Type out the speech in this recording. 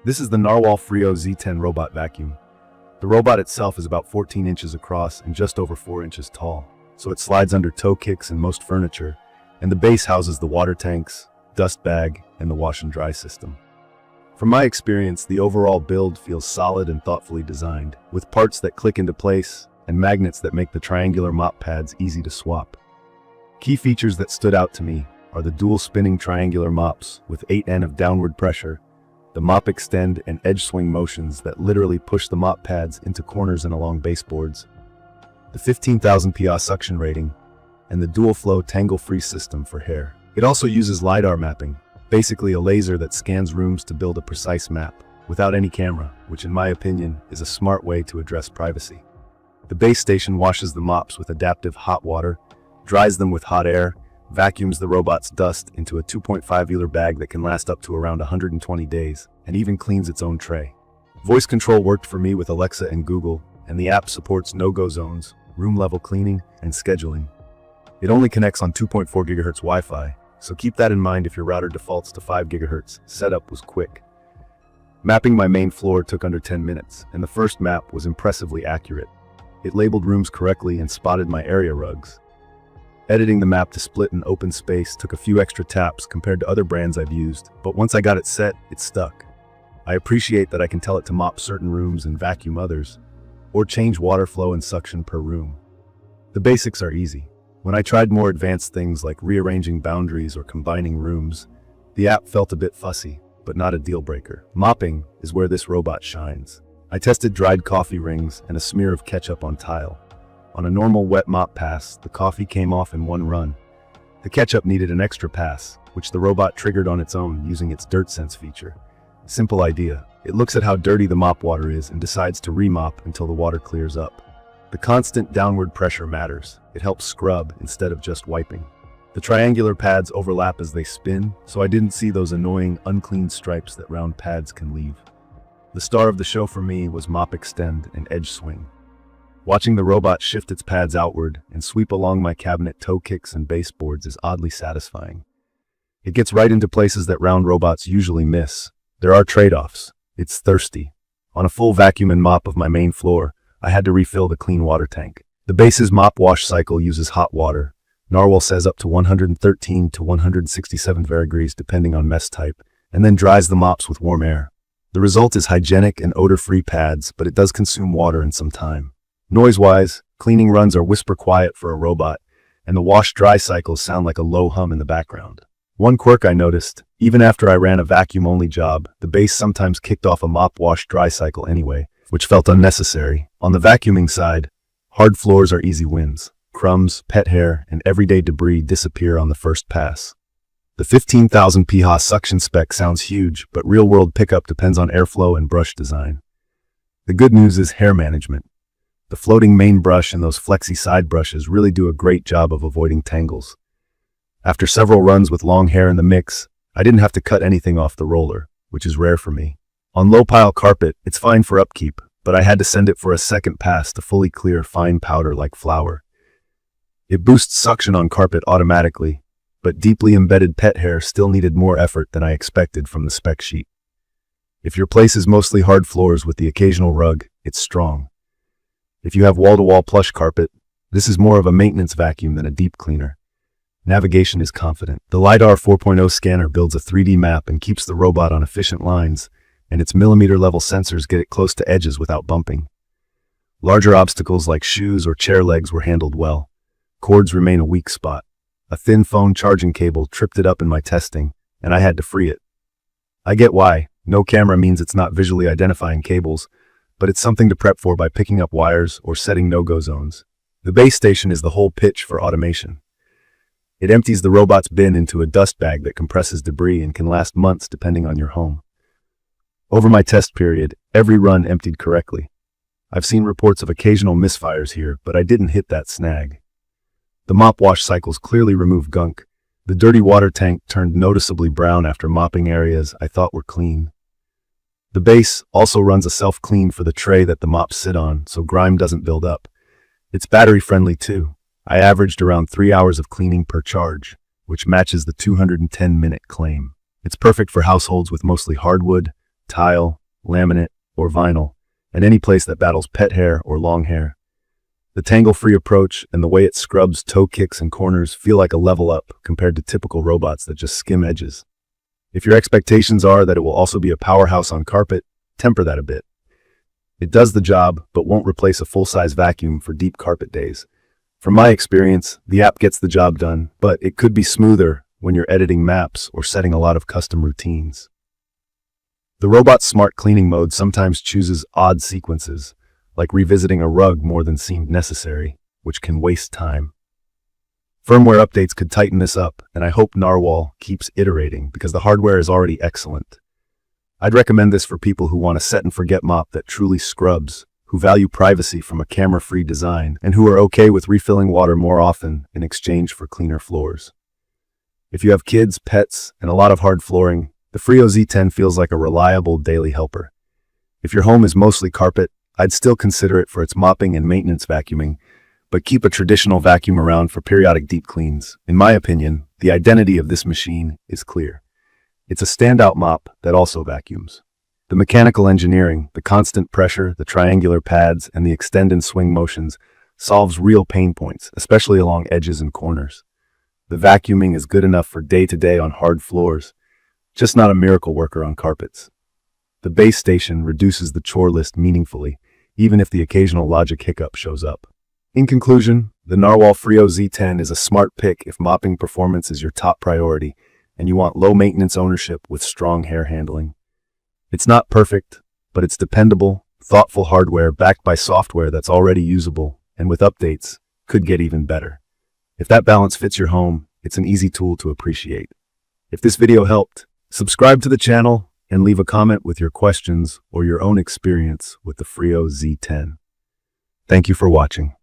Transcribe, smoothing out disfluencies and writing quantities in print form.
This is the NARWAL Freo Z10 robot vacuum. The robot itself is about 14 inches across and just over 4 inches tall, so it slides under toe kicks and most furniture, and the base houses the water tanks, dust bag, and the wash and dry system. From my experience, the overall build feels solid and thoughtfully designed, with parts that click into place and magnets that make the triangular mop pads easy to swap. Key features that stood out to me are the dual spinning triangular mops with 8N of downward pressure, the mop extend and edge swing motions that literally push the mop pads into corners and along baseboards, the 15,000 PA suction rating, and the DualFlow Tangle-Free System for hair. It also uses LiDAR mapping, basically a laser that scans rooms to build a precise map, without any camera, which in my opinion is a smart way to address privacy. The base station washes the mops with adaptive hot water, dries them with hot air, vacuums the robot's dust into a 2.5-liter bag that can last up to around 120 days, and even cleans its own tray. Voice control worked for me with Alexa and Google, and the app supports no-go zones, room-level cleaning, and scheduling. It only connects on 2.4 GHz Wi-Fi, so keep that in mind if your router defaults to 5 GHz. Setup was quick. Mapping my main floor took under 10 minutes, and the first map was impressively accurate. It labeled rooms correctly and spotted my area rugs. Editing the map to split an open space took a few extra taps compared to other brands I've used, but once I got it set, it stuck. I appreciate that I can tell it to mop certain rooms and vacuum others, or change water flow and suction per room. The basics are easy. When I tried more advanced things like rearranging boundaries or combining rooms, the app felt a bit fussy, but not a deal breaker. Mopping is where this robot shines. I tested dried coffee rings and a smear of ketchup on tile. On a normal wet mop pass, the coffee came off in one run. The ketchup needed an extra pass, which the robot triggered on its own using its dirt sense feature. Simple idea. It looks at how dirty the mop water is and decides to remop until the water clears up. The constant downward pressure matters. It helps scrub instead of just wiping. The triangular pads overlap as they spin, so I didn't see those annoying, unclean stripes that round pads can leave. The star of the show for me was mop extend and edge swing. Watching the robot shift its pads outward and sweep along my cabinet toe kicks and baseboards is oddly satisfying. It gets right into places that round robots usually miss. There are trade-offs. It's thirsty. On a full vacuum and mop of my main floor, I had to refill the clean water tank. The base's mop wash cycle uses hot water. NARWAL says up to 113 to 167 degrees depending on mess type, and then dries the mops with warm air. The result is hygienic and odor-free pads, but it does consume water and some time. Noise-wise, cleaning runs are whisper quiet for a robot, and the wash-dry cycles sound like a low hum in the background. One quirk I noticed, even after I ran a vacuum-only job, the base sometimes kicked off a mop-wash-dry cycle anyway, which felt unnecessary. On the vacuuming side, hard floors are easy wins. Crumbs, pet hair, and everyday debris disappear on the first pass. The 15,000 PA suction spec sounds huge, but real-world pickup depends on airflow and brush design. The good news is hair management. The floating main brush and those flexy side brushes really do a great job of avoiding tangles. After several runs with long hair in the mix, I didn't have to cut anything off the roller, which is rare for me. On low-pile carpet, it's fine for upkeep, but I had to send it for a second pass to fully clear fine powder like flour. It boosts suction on carpet automatically, but deeply embedded pet hair still needed more effort than I expected from the spec sheet. If your place is mostly hard floors with the occasional rug, it's strong. If you have wall-to-wall plush carpet, this is more of a maintenance vacuum than a deep cleaner. Navigation is confident. The LiDAR 4.0 scanner builds a 3D map and keeps the robot on efficient lines, and its millimeter-level sensors get it close to edges without bumping. Larger obstacles like shoes or chair legs were handled well. Cords remain a weak spot. A thin phone charging cable tripped it up in my testing, and I had to free it. I get why. No camera means it's not visually identifying cables, but it's something to prep for by picking up wires or setting no-go zones. The base station is the whole pitch for automation. It empties the robot's bin into a dust bag that compresses debris and can last months depending on your home. Over my test period, every run emptied correctly. I've seen reports of occasional misfires here, but I didn't hit that snag. The mop wash cycles clearly remove gunk. The dirty water tank turned noticeably brown after mopping areas I thought were clean. The base also runs a self-clean for the tray that the mops sit on, so grime doesn't build up. It's battery-friendly too. I averaged around 3 hours of cleaning per charge, which matches the 210-minute claim. It's perfect for households with mostly hardwood, tile, laminate, or vinyl, and any place that battles pet hair or long hair. The tangle-free approach and the way it scrubs toe kicks and corners feel like a level up compared to typical robots that just skim edges. If your expectations are that it will also be a powerhouse on carpet, temper that a bit. It does the job, but won't replace a full-size vacuum for deep carpet days. From my experience, the app gets the job done, but it could be smoother when you're editing maps or setting a lot of custom routines. The robot's smart cleaning mode sometimes chooses odd sequences, like revisiting a rug more than seemed necessary, which can waste time. Firmware updates could tighten this up, and I hope NARWAL keeps iterating because the hardware is already excellent. I'd recommend this for people who want a set-and-forget mop that truly scrubs, who value privacy from a camera-free design, and who are okay with refilling water more often in exchange for cleaner floors. If you have kids, pets, and a lot of hard flooring, the Freo Z10 feels like a reliable daily helper. If your home is mostly carpet, I'd still consider it for its mopping and maintenance vacuuming, but keep a traditional vacuum around for periodic deep cleans. In my opinion, the identity of this machine is clear. It's a standout mop that also vacuums. The mechanical engineering, the constant pressure, the triangular pads, and the extend and swing motions solves real pain points, especially along edges and corners. The vacuuming is good enough for day-to-day on hard floors, just not a miracle worker on carpets. The base station reduces the chore list meaningfully, even if the occasional logic hiccup shows up. In conclusion, the NARWAL Freo Z10 is a smart pick if mopping performance is your top priority and you want low-maintenance ownership with strong hair handling. It's not perfect, but it's dependable, thoughtful hardware backed by software that's already usable, and with updates, could get even better. If that balance fits your home, it's an easy tool to appreciate. If this video helped, subscribe to the channel and leave a comment with your questions or your own experience with the Freo Z10. Thank you for watching.